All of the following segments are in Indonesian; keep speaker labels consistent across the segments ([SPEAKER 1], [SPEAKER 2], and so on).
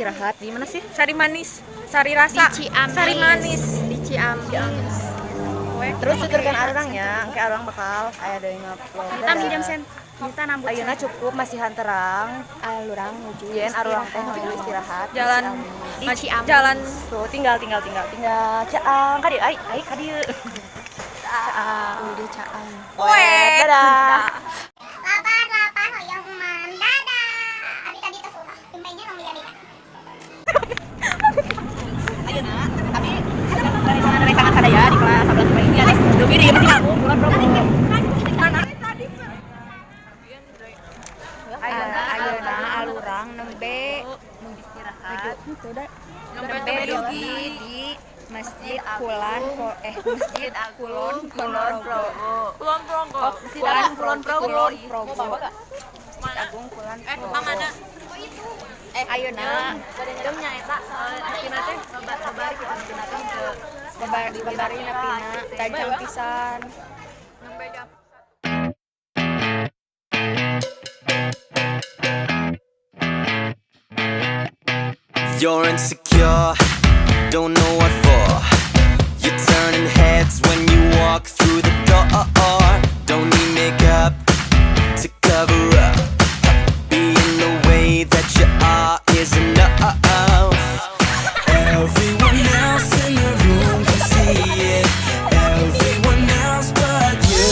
[SPEAKER 1] istirahat di mana sih?
[SPEAKER 2] Sari manis, sari rasa,
[SPEAKER 3] Di Ciamis.
[SPEAKER 2] sari manis.
[SPEAKER 3] Di Ciamis.
[SPEAKER 1] Terus tuturkan arurang ya, engke arurang bakal aya deui ngupload.
[SPEAKER 3] Kita minjem sen. Kita nambut
[SPEAKER 1] Ayeuna cukup masihan terang.
[SPEAKER 3] alurang menuju
[SPEAKER 1] Yen arurang teh menuju istirahat.
[SPEAKER 2] Jalan
[SPEAKER 3] di Ciamis.
[SPEAKER 2] jalan
[SPEAKER 1] Tuh tinggal caang ka dieu ai ka dieu. Caang.
[SPEAKER 3] Di Caang.
[SPEAKER 1] Weh, dadah.
[SPEAKER 4] Lapar hoyong mendadak. Abi tadi tos ulah. Tumpengnya rong liga.
[SPEAKER 1] Ayeuna abi dari tangan sadaya di kelas 11 sampai ini ada dubi di pasti ngabung bulan promo.
[SPEAKER 3] Ayeuna alurang nembe
[SPEAKER 1] Istirahat.
[SPEAKER 3] nembe di Masjid Kulon Masjid Kulon Ponorogo.
[SPEAKER 2] Kulon Progo.
[SPEAKER 1] Kulon Progo.
[SPEAKER 3] Progo. Agung Kulon Progo.
[SPEAKER 2] Mana?
[SPEAKER 3] Ayeuna
[SPEAKER 1] Dem nyaeta dina teh babari kita dina teh ke
[SPEAKER 3] babari napina gancang pisan.
[SPEAKER 5] You're insecure, don't know what for. You're turning heads when you walk through the door. Don't need makeup to cover up. Being the way that you are is enough. Everyone else in the room can see it. Everyone else but you.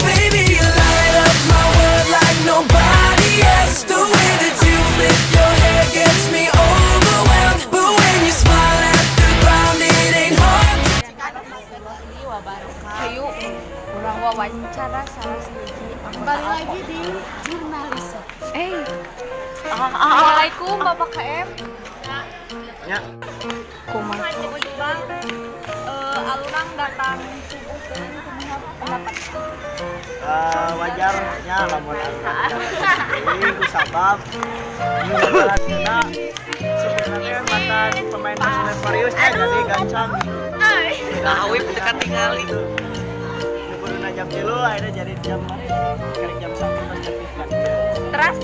[SPEAKER 5] Baby, you light up my world like nobody else. The way that you flip your hair gets me overwhelmed. But when you smile at the ground, it ain't hard.
[SPEAKER 3] Ayo urang wawancara salah siji kembali lagi di jurnalis.
[SPEAKER 2] Assalamualaikum Bapak KM.
[SPEAKER 1] nya.
[SPEAKER 3] Kumaha
[SPEAKER 2] Alurang datang subuh pendapat.
[SPEAKER 6] Wajarnya lamun ini ku sabab ini masalahnya sebenarnya mantan pemain Persib Mariusnya jadi gancang
[SPEAKER 1] Nah, awip dekat tingali.
[SPEAKER 6] kudu jam 3 akhirnya jadi jam kali jam 1 terjepitkan
[SPEAKER 2] Teras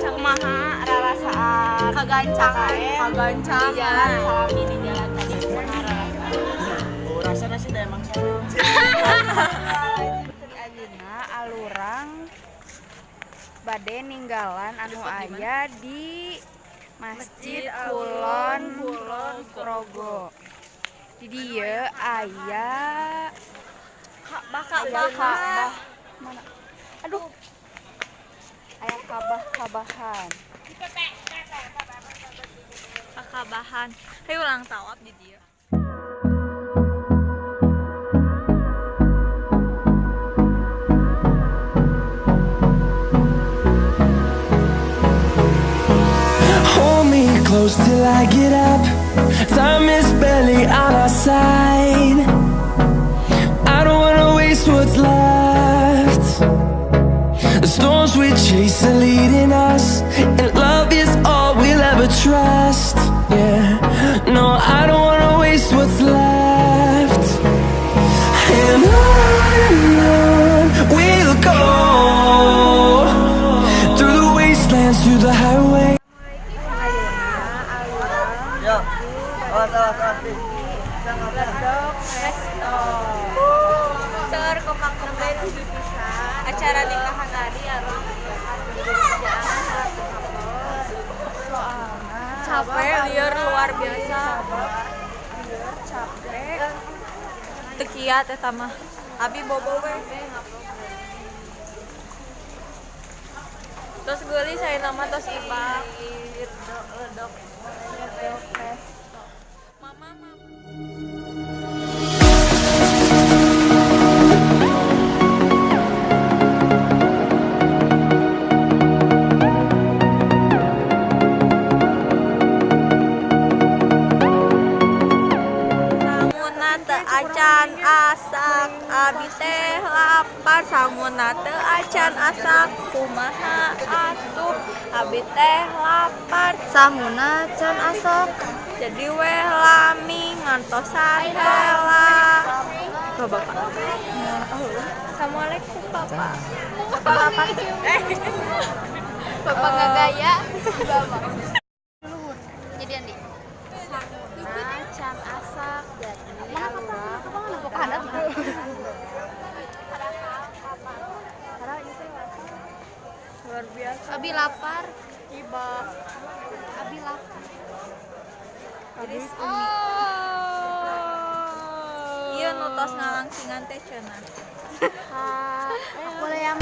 [SPEAKER 2] kumaha rarasaan kagancangan
[SPEAKER 1] Jalan salami di jalan tadi kumaha
[SPEAKER 6] rasanya sih dah emang
[SPEAKER 3] ayeuna alurang bade ninggalan anu aya di Masjid Kulon Progo. Di dieu aya Ka'bah. Mana? Aduh. Aya Ka'bahan.
[SPEAKER 2] Kakabahan. Hayu ulang tawab di dia.
[SPEAKER 5] Hold me close till I get up. Time is barely on our side. I don't wanna waste what's left. The storms we chase are leading us, and love is all we'll ever trust. Yeah, no, I don't wanna waste what's left. And on we'll go, through the wastelands, through the highway.
[SPEAKER 6] yo awas nih
[SPEAKER 2] Seur kompak nembe di pisan. Acara nikahan tadi arung capek liar luar biasa.
[SPEAKER 3] Capek.
[SPEAKER 2] Teu kiat eta mah. Abi bobo we. Tos geuli saya nama tos Ipak. Ledok. Mama. Samuna teu acan asak abi teh lapar. Samuna teu acan asak kumaha atuh abi teh lapar. Samuna can asak jadi weh lami ngantosan heula. Tuh Bapak. Assalamualaikum Bapak. Bapak nggak gaya.
[SPEAKER 3] Abi lapar. Iba. Abi lapar.
[SPEAKER 2] Iris Umi. Iya nutos ngalangsingan teh cenah.
[SPEAKER 3] Boleh yang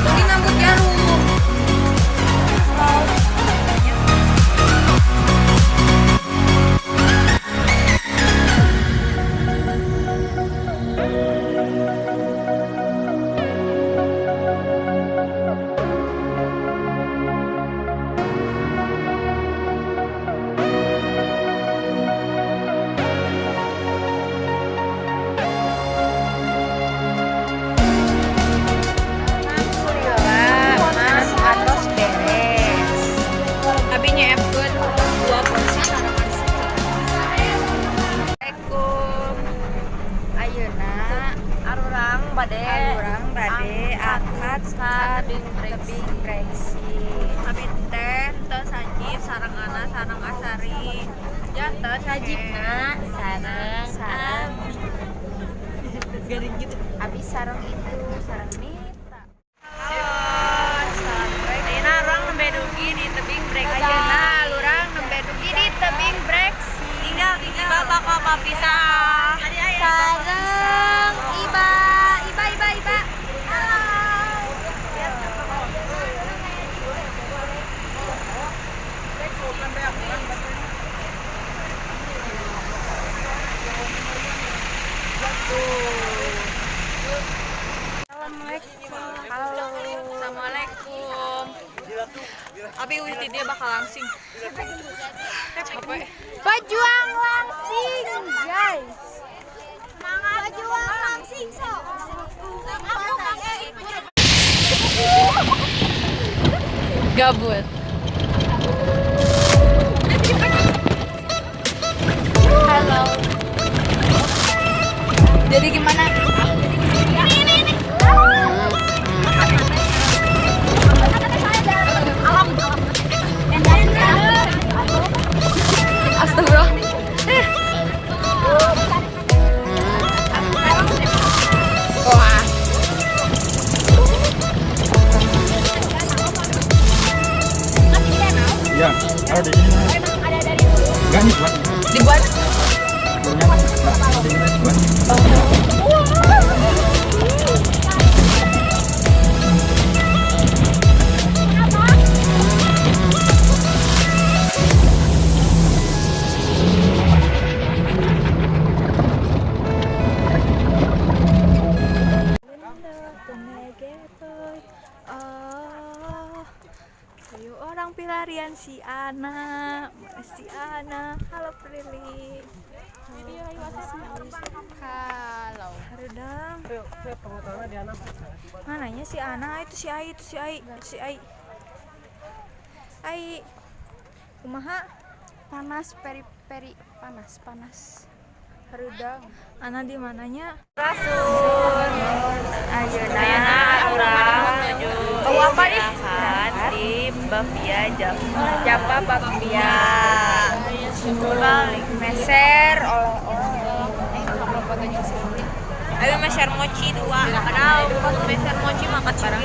[SPEAKER 2] Ini ngambut jarum. Mas atos beres. Abi nyeepkeun 2 porsi sarapan. Assalamualaikum. Ayeuna arurang bade angkat ka tebing breksi. Abi teh teu sajib sarengana sareng asari. Ya teu sajibna sareng garing gitu. Abi sareng itu sareng Nita. Ayeuna urang nembe dugi di tebing breksi. Ayeuna urang nembe dugi di tebing breksi. Tinggal bapak ka pisah.
[SPEAKER 3] sareng Iba.
[SPEAKER 2] Assalamualaikum. Abi uti dia bakal langsing. Capek.
[SPEAKER 3] Pejuang langsing, guys. Pejuang langsing sok.
[SPEAKER 2] Gabut.
[SPEAKER 3] Halo.
[SPEAKER 2] Jadi gimana? Astagfirullah. Wah.
[SPEAKER 7] Iya, ada di sini. Enggak nih, buat.
[SPEAKER 2] Dibuat. Ayo orang pelarian si Ana. Halo Prilly.
[SPEAKER 3] Halo.
[SPEAKER 2] Hareudang. Mananya si Ana? Itu si Ai. Ai. Kumaha?
[SPEAKER 3] Panas peri panas.
[SPEAKER 2] Hareudang. Ana di mananya?
[SPEAKER 1] Rasul ayeuna urang nuju
[SPEAKER 2] Bawa apa nih?
[SPEAKER 1] di Bapia
[SPEAKER 2] Japa Bapia. Balik meser oleh-oleh. Ayo meser mochi 2. Padahal meser mochi makan barang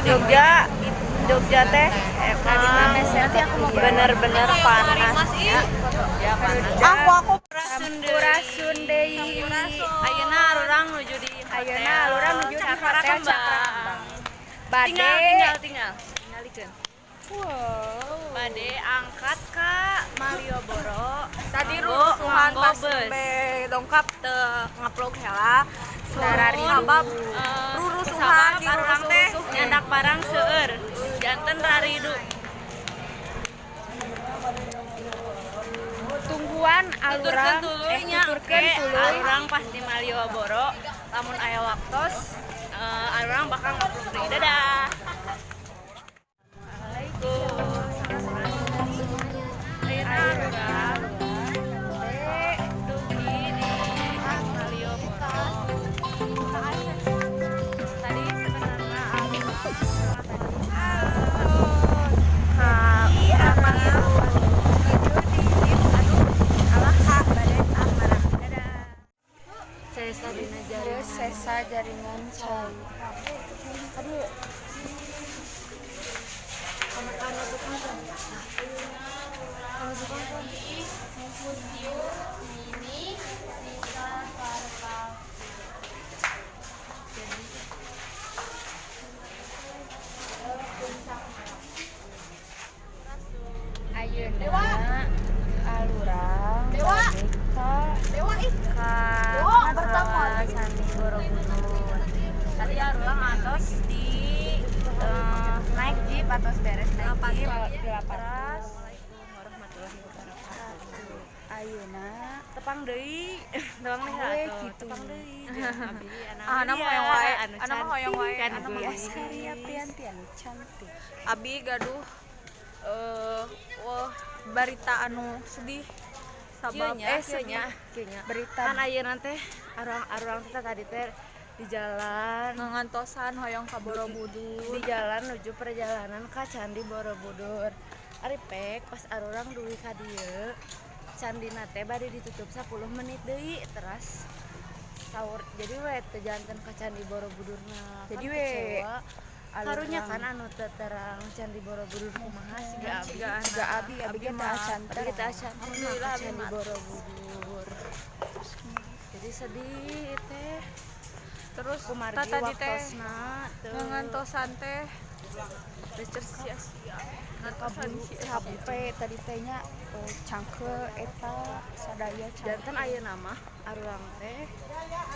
[SPEAKER 1] Jogja teh emang bener-bener panas ya. Ya panas.
[SPEAKER 2] Aku
[SPEAKER 1] Purasun deui. Ayeuna urang nuju di
[SPEAKER 2] Hotel Cakrakembang.
[SPEAKER 1] Bade tinggalikeun. Wow. Bade angkat ka Malioboro.
[SPEAKER 2] Tadi rusuhan pas dongkap teu ngaplog heula. Darari sabab rurusuhan di
[SPEAKER 1] urang teh nyandak barang seueur. Janten raridu.
[SPEAKER 2] Tungguan alurang
[SPEAKER 1] tuturkeun alurang pas di Malioboro lamun aya waktos alurang bakal ngaplog deui. Dadah. Ayeuna urang dugi di Malioboro.
[SPEAKER 3] alurang ka Candi Borobudur.
[SPEAKER 1] Tadi arurang atos di naik jeep atos beres naik jeep. Terus Assalamualaikum warahmatullahi wabarakatuh.
[SPEAKER 3] ayeuna
[SPEAKER 1] Tepang deui. Tepang nih atuh.
[SPEAKER 3] gitu.
[SPEAKER 1] Tepang deui.
[SPEAKER 2] Anak hoyong wae, anak mah hoyong wae,
[SPEAKER 1] kan
[SPEAKER 2] anak mah
[SPEAKER 3] biasa Ria Priantian cantik.
[SPEAKER 2] Abi gaduh wah berita anu sedih sabab
[SPEAKER 1] Kieunya.
[SPEAKER 3] Berita
[SPEAKER 1] Kan ayeuna teh arurang teh tadi teh di jalan
[SPEAKER 2] ngantosan hoyong ka
[SPEAKER 1] di
[SPEAKER 2] Borobudur.
[SPEAKER 1] jalan menuju perjalanan ke Candi Borobudur. Ari pek pas arurang duwi ka dieu candina teh bade ditutup 10 menit deui teras sahur. Jadi we teu janten ka Candi Borobudurna.
[SPEAKER 3] Jadi
[SPEAKER 1] Kan
[SPEAKER 3] we
[SPEAKER 1] kecewa. Karunya kan anu teu terang Candi Borobudur kumaha siga abi.
[SPEAKER 3] juga abi ge teh acan
[SPEAKER 1] Tapi kita acan
[SPEAKER 2] Alhamdulillah,
[SPEAKER 1] ka Candi
[SPEAKER 2] Abi,
[SPEAKER 1] Borobudur. Jadi sedih teh.
[SPEAKER 2] Terus
[SPEAKER 1] Kumargi
[SPEAKER 2] tadi teh
[SPEAKER 1] waktosna teu
[SPEAKER 2] ngantosan teh lecet sia-sia. Ngantosan sia-sia.
[SPEAKER 3] capek tadi tehnya cangkel eta sadaya
[SPEAKER 1] janten ayeuna mah arurang teh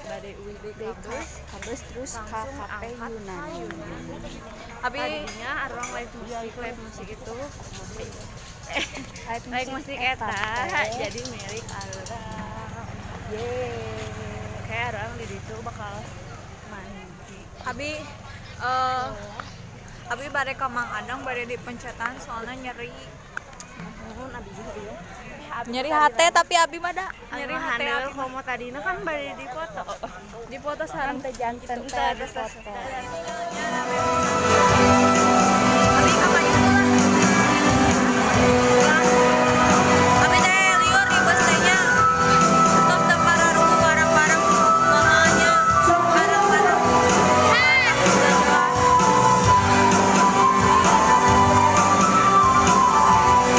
[SPEAKER 1] bade uwi deui ka bus
[SPEAKER 3] habis terus ka
[SPEAKER 1] langsung
[SPEAKER 3] kafe
[SPEAKER 1] angkat
[SPEAKER 3] Yunan.
[SPEAKER 2] Abi
[SPEAKER 1] tadinya arurang live musik itu
[SPEAKER 3] Live
[SPEAKER 1] live musik eta
[SPEAKER 3] teh.
[SPEAKER 1] jadi milik arurang.
[SPEAKER 3] Yeay.
[SPEAKER 1] Kayak arurang di ditu bakal mandi.
[SPEAKER 2] Abi bade ka Mang Adang bade dipencetan soalnya nyeri.
[SPEAKER 1] Nuhun abi juga ieu.
[SPEAKER 2] Nyeri hate tapi Abi mah da
[SPEAKER 1] Nyeri
[SPEAKER 2] nyeri hate
[SPEAKER 1] handel
[SPEAKER 2] Abi mah.
[SPEAKER 1] komo tadina kan bade dipoto.
[SPEAKER 2] Di foto sareng
[SPEAKER 3] Teh janten
[SPEAKER 1] Itu
[SPEAKER 3] teh
[SPEAKER 1] ada
[SPEAKER 3] di foto.
[SPEAKER 2] Abi kapannya Abi teh liur di bus tehnya. Tos teu pararung barang-barang mamanya barang-barang.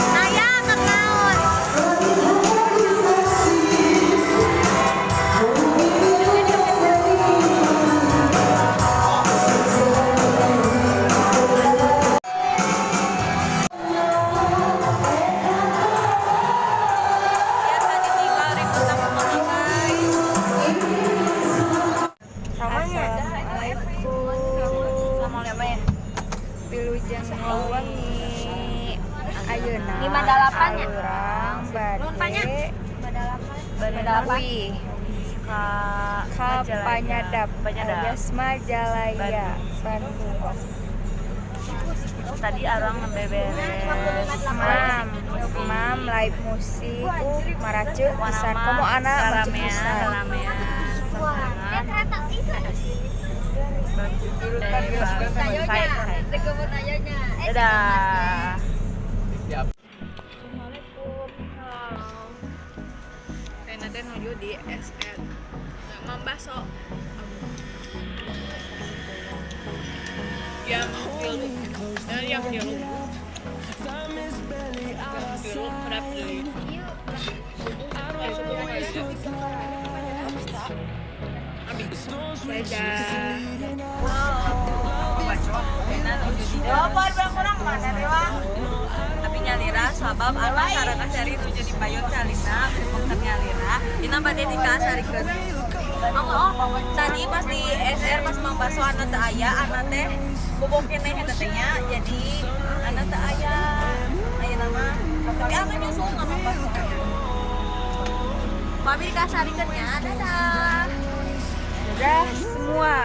[SPEAKER 4] Naya kenaon.
[SPEAKER 2] Biasa ditinggal ribut sama mama guys.
[SPEAKER 3] Assalamualaikum.
[SPEAKER 2] Assalamualaikum.
[SPEAKER 3] Wilujeng wengi. Ayeuna
[SPEAKER 1] 58 nya.
[SPEAKER 3] alurang bade
[SPEAKER 1] Bade
[SPEAKER 3] ka Panyadap alias Majalaya Bandung.
[SPEAKER 1] Tadi arurang nembe beres
[SPEAKER 3] Mam live musik maraceuk pisan komo anak macet pisan.
[SPEAKER 1] ramean dadah.
[SPEAKER 2] Kayaknya teh nuju di SN Mang Baso. Yang berapa deui? Tapi nyalira sabab arwah sarana cari tujuh di payun calina bukan nyalira dina bade dikasarikeun. Tadi pas di SR pas Mang Baso anak teu aya anak teh bobok keneh eta teh nya jadi anak teu aya ayeuna mah tapi anak nyusul ka Mang Baso. Pami dikasarikeun nya dadah.
[SPEAKER 3] Dadah semua.